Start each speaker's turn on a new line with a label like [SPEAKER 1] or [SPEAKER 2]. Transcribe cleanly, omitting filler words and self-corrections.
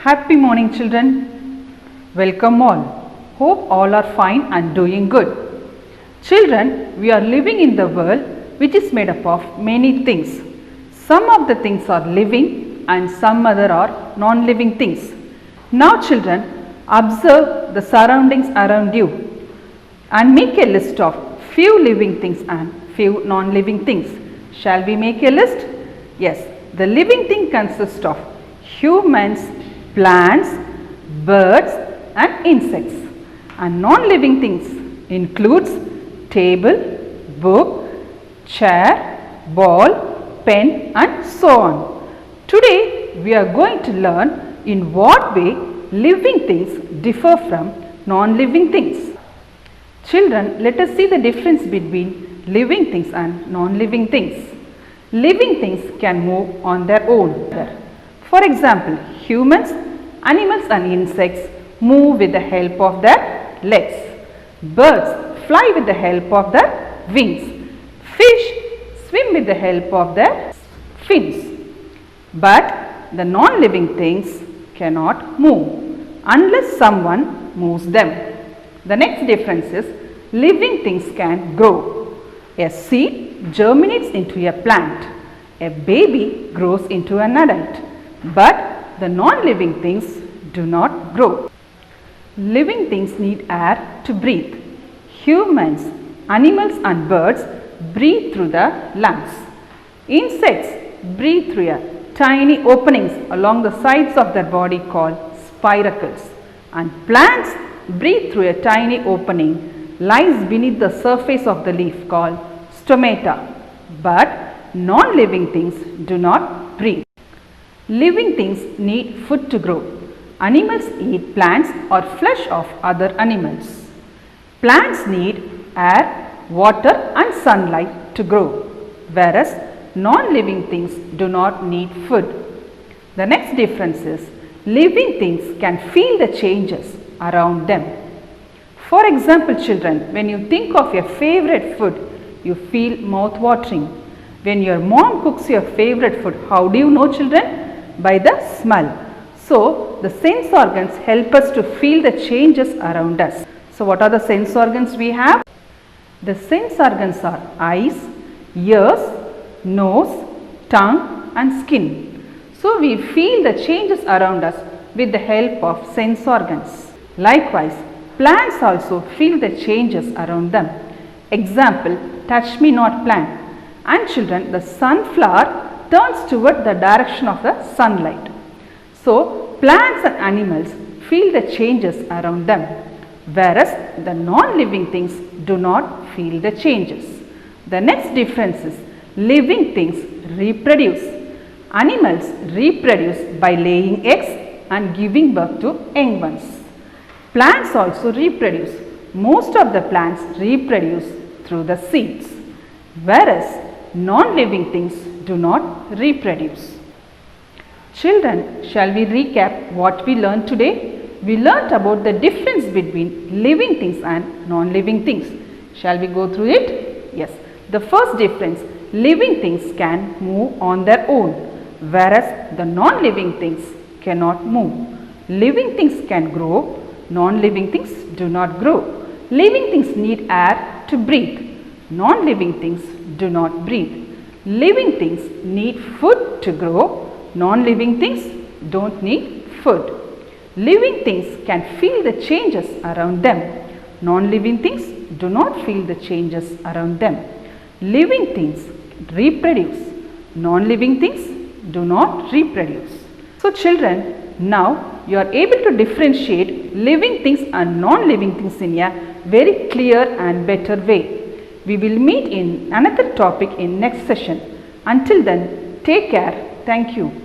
[SPEAKER 1] Happy morning, children. Welcome all. Hope all are fine and doing good. Children, we are living in the world which is made up of many things. Some of the things are living and some other are non-living things. Now children, observe the surroundings around you and make a list of few living things and few non-living things. Shall we make a list? Yes, the living thing consists of humans, plants, birds and insects, and non-living things includes table, book, chair, ball, pen and so on. Today we are going to learn in what way living things differ from non-living things. Children, let us see the difference between living things and non-living things. Living things can move on their own. For example, humans, animals and insects move with the help of their legs. Birds fly with the help of their wings. Fish swim with the help of their fins. But the non-living things cannot move unless someone moves them. The next difference is living things can grow. A seed germinates into a plant. A baby grows into an adult. But the non-living things do not grow. Living things need air to breathe. Humans, animals and birds breathe through the lungs. Insects breathe through tiny openings along the sides of their body called spiracles. And plants breathe through a tiny opening lies beneath the surface of the leaf called stomata. But non-living things do not breathe. Living things need food to grow. Animals eat plants or flesh of other animals. Plants need air, water and sunlight to grow, whereas non-living things do not need food. The next difference is living things can feel the changes around them. For example, children, when you think of your favorite food, you feel mouth-watering. When your mom cooks your favorite food, how do you know, children? By the smell. So, the sense organs help us to feel the changes around us. So, what are the sense organs we have? The sense organs are eyes, ears, nose, tongue and skin. So, we feel the changes around us with the help of sense organs. Likewise, plants also feel the changes around them. Example, touch me not plant. And children, the sunflower turns toward the direction of the sunlight. So, plants and animals feel the changes around them, whereas the non-living things do not feel the changes. The next difference is living things reproduce. Animals reproduce by laying eggs and giving birth to young ones. Plants also reproduce. Most of the plants reproduce through the seeds, whereas non-living things do not reproduce. Children, shall we recap what we learned today? We learnt about the difference between living things and non-living things. Shall we go through it? Yes. The first difference, living things can move on their own, whereas the non-living things cannot move. Living things can grow, non-living things do not grow. Living things need air to breathe. Non-living things do not breathe. Living things need food to grow. Non-living things don't need food. Living things can feel the changes around them. Non-living things do not feel the changes around them. Living things reproduce. Non-living things do not reproduce. So children, now you are able to differentiate living things and non-living things in a very clear and better way. We will meet in another topic in next session. Until then, take care. Thank you.